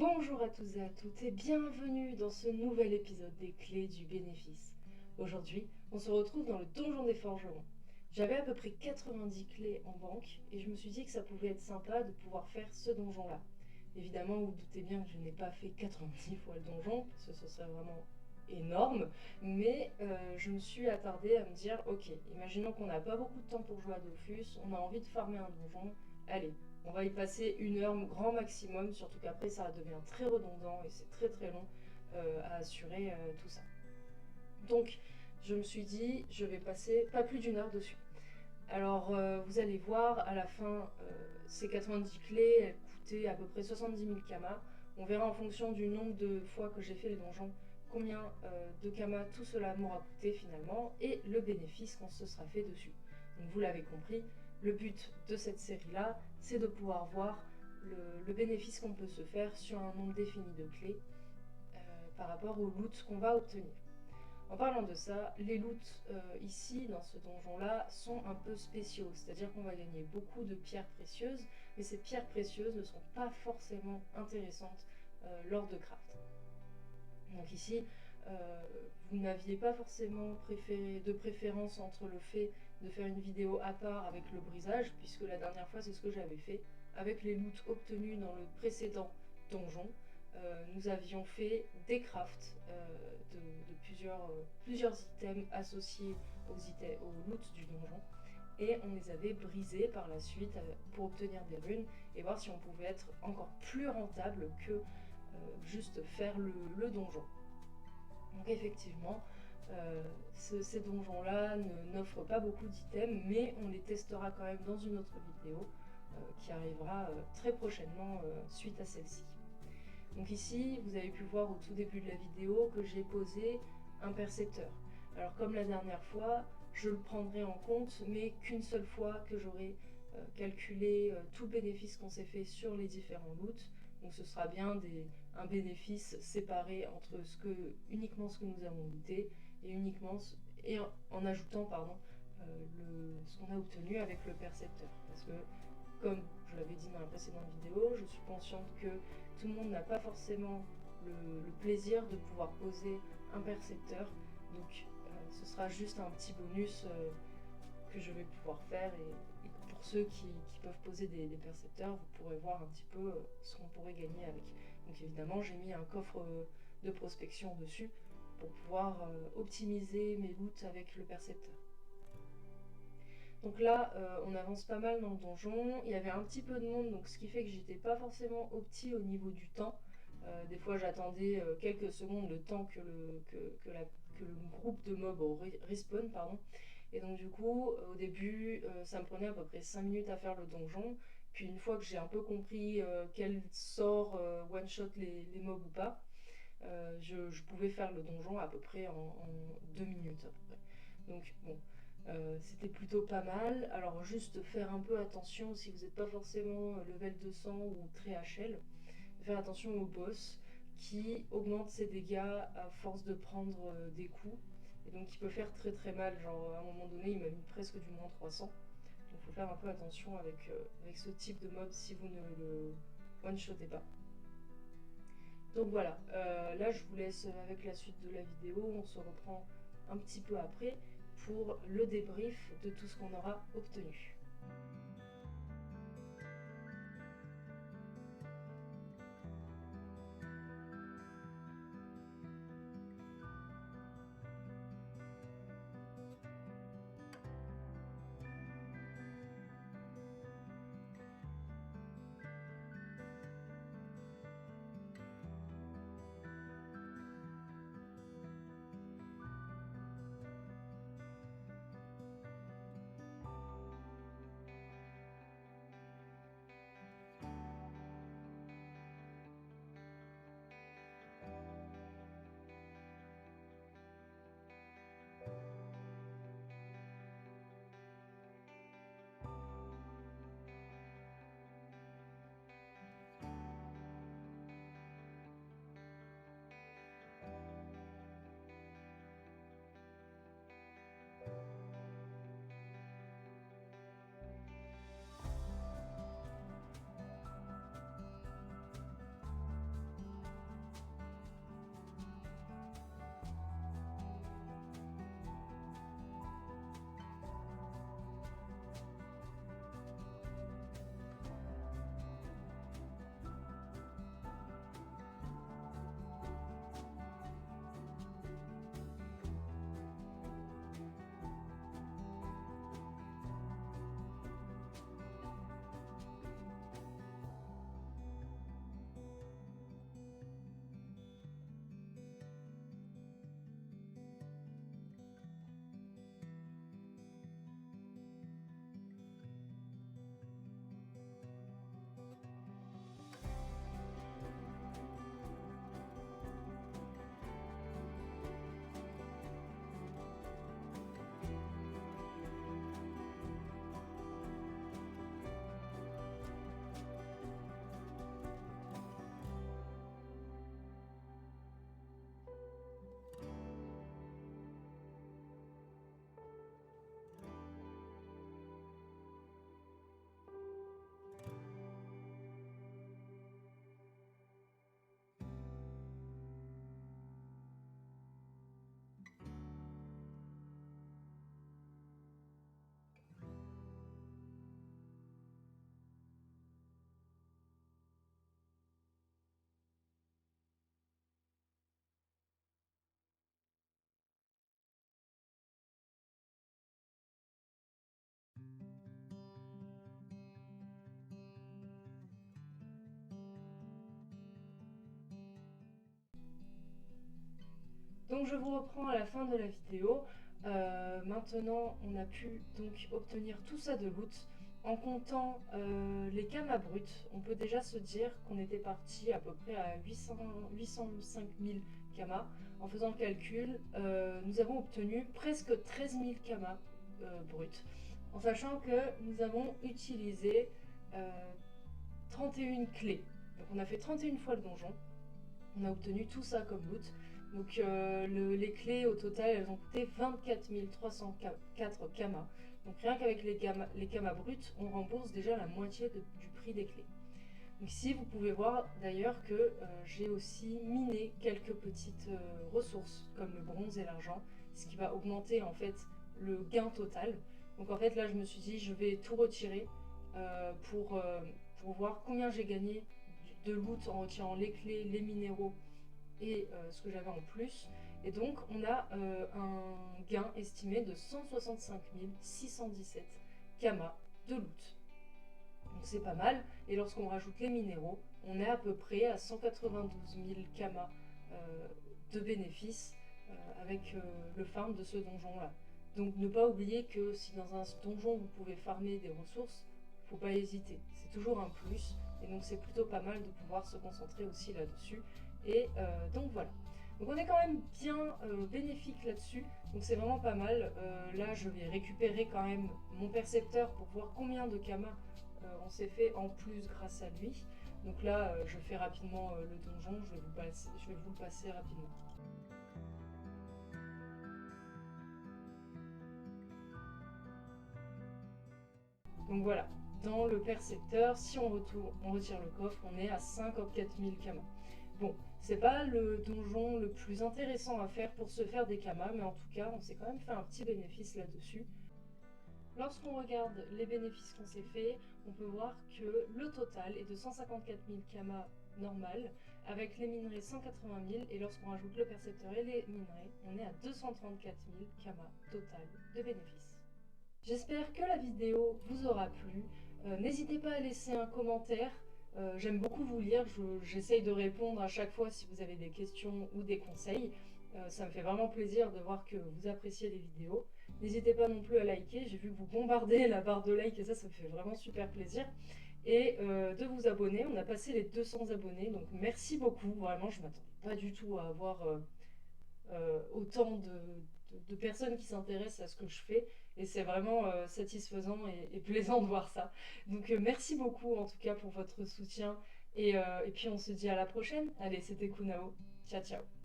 Bonjour à tous et à toutes et bienvenue dans ce nouvel épisode des clés du bénéfice. Aujourd'hui, on se retrouve dans le donjon des forgerons. J'avais à peu près 90 clés en banque et je me suis dit que ça pouvait être sympa de pouvoir faire ce donjon-là. Évidemment, vous vous doutez bien que je n'ai pas fait 90 fois le donjon, parce que ce serait vraiment énorme, mais je me suis attardée à me dire, ok, imaginons qu'on n'a pas beaucoup de temps pour jouer à Dofus, on a envie de farmer un donjon, allez, on va y passer 1 heure grand maximum, surtout qu'après ça devient très redondant et c'est très très long à assurer tout ça. Donc je me suis dit, je vais passer pas plus d'1 heure dessus. Alors vous allez voir, à la fin, ces 90 clés, elles coûtaient à peu près 70 000 kamas. On verra en fonction du nombre de fois que j'ai fait les donjons combien de kamas tout cela m'aura coûté finalement et le bénéfice qu'on se sera fait dessus. Donc vous l'avez compris, le but de cette série-là, c'est de pouvoir voir le bénéfice qu'on peut se faire sur un nombre défini de clés par rapport au loot qu'on va obtenir. En parlant de ça, les loots ici, dans ce donjon-là, sont un peu spéciaux. C'est-à-dire qu'on va gagner beaucoup de pierres précieuses, mais ces pierres précieuses ne sont pas forcément intéressantes lors de craft. Donc ici, vous n'aviez pas forcément de préférence entre le fait de faire une vidéo à part avec le brisage, puisque la dernière fois c'est ce que j'avais fait. Avec les loots obtenus dans le précédent donjon, nous avions fait des crafts de plusieurs items associés aux loots du donjon. Et on les avait brisés par la suite pour obtenir des runes et voir si on pouvait être encore plus rentable que juste faire le donjon. Donc effectivement, ces donjons-là n'offrent pas beaucoup d'items, mais on les testera quand même dans une autre vidéo qui arrivera très prochainement suite à celle-ci. Donc ici, vous avez pu voir au tout début de la vidéo que j'ai posé un percepteur. Alors comme la dernière fois, je le prendrai en compte, mais qu'une seule fois que j'aurai calculé tout le bénéfice qu'on s'est fait sur les différents loots. Donc ce sera bien un bénéfice séparé entre uniquement ce que nous avons looté et en ajoutant ce qu'on a obtenu avec le percepteur. Parce que comme je l'avais dit dans la précédente vidéo, je suis consciente que tout le monde n'a pas forcément le plaisir de pouvoir poser un percepteur. Donc ce sera juste un petit bonus que je vais pouvoir faire. Et pour ceux qui peuvent poser des percepteurs, vous pourrez voir un petit peu ce qu'on pourrait gagner avec. Donc évidemment, j'ai mis un coffre de prospection dessus pour pouvoir optimiser mes loots avec le percepteur. Donc là, on avance pas mal dans le donjon. Il y avait un petit peu de monde, donc ce qui fait que j'étais pas forcément opti au niveau du temps. Des fois, j'attendais quelques secondes le temps que le groupe de mobs respawn, pardon. Et donc du coup, au début, ça me prenait à peu près 5 minutes à faire le donjon. Puis une fois que j'ai un peu compris quel sort one-shot les mobs ou pas, je pouvais faire le donjon à peu près en 2 minutes à peu près. Donc bon, c'était plutôt pas mal. Alors juste faire un peu attention si vous n'êtes pas forcément level 200 ou très HL, faire attention au boss qui augmente ses dégâts à force de prendre des coups. Et donc il peut faire très très mal, genre à un moment donné il m'a mis presque du moins 300. Donc il faut faire un peu attention avec ce type de mob si vous ne le one-shotez pas. Donc voilà, là je vous laisse avec la suite de la vidéo, on se reprend un petit peu après pour le débrief de tout ce qu'on aura obtenu. Donc je vous reprends à la fin de la vidéo. Maintenant on a pu donc obtenir tout ça de loot. En comptant les kamas bruts, on peut déjà se dire qu'on était parti à peu près à 805 000 kamas. En faisant le calcul, nous avons obtenu presque 13 000 kamas bruts. En sachant que nous avons utilisé 31 clés. Donc on a fait 31 fois le donjon. On a obtenu tout ça comme loot. Donc les clés au total, elles ont coûté 24 304 kamas. Donc rien qu'avec les kamas bruts, on rembourse déjà la moitié du prix des clés. Donc ici, vous pouvez voir d'ailleurs que j'ai aussi miné quelques petites ressources comme le bronze et l'argent, ce qui va augmenter en fait le gain total. Donc en fait là, je me suis dit, je vais tout retirer pour voir combien j'ai gagné de loot en retirant les clés, les minéraux et ce que j'avais en plus. Et donc on a un gain estimé de 165 617 kamas de loot. Donc c'est pas mal. Et lorsqu'on rajoute les minéraux, on est à peu près à 192 000 kamas de bénéfices avec le farm de ce donjon là. Donc ne pas oublier que si dans un donjon vous pouvez farmer des ressources, faut pas hésiter. C'est toujours un plus. Et donc c'est plutôt pas mal de pouvoir se concentrer aussi là-dessus. Et donc voilà. Donc on est quand même bien bénéfique là-dessus. Donc c'est vraiment pas mal. Là je vais récupérer quand même mon percepteur pour voir combien de kamas on s'est fait en plus grâce à lui. Donc là je fais rapidement le donjon. Je vais vous le passer rapidement. Donc voilà, dans le percepteur, si on retire le coffre, on est à 54 000 kamas. Bon, c'est pas le donjon le plus intéressant à faire pour se faire des kamas, mais en tout cas, on s'est quand même fait un petit bénéfice là-dessus. Lorsqu'on regarde les bénéfices qu'on s'est fait, on peut voir que le total est de 154 000 kamas normal, avec les minerais 180 000, et lorsqu'on rajoute le percepteur et les minerais, on est à 234 000 kamas total de bénéfices. J'espère que la vidéo vous aura plu. N'hésitez pas à laisser un commentaire. J'aime beaucoup vous lire. J'essaye de répondre à chaque fois si vous avez des questions ou des conseils. Ça me fait vraiment plaisir de voir que vous appréciez les vidéos. N'hésitez pas non plus à liker. J'ai vu que vous bombardez la barre de like et ça me fait vraiment super plaisir. Et de vous abonner. On a passé les 200 abonnés. Donc merci beaucoup. Vraiment, je ne m'attendais pas du tout à avoir autant de personnes qui s'intéressent à ce que je fais. Et c'est vraiment satisfaisant et plaisant de voir ça. Donc merci beaucoup en tout cas pour votre soutien. Et puis on se dit à la prochaine. Allez, c'était Kunao. Ciao ciao.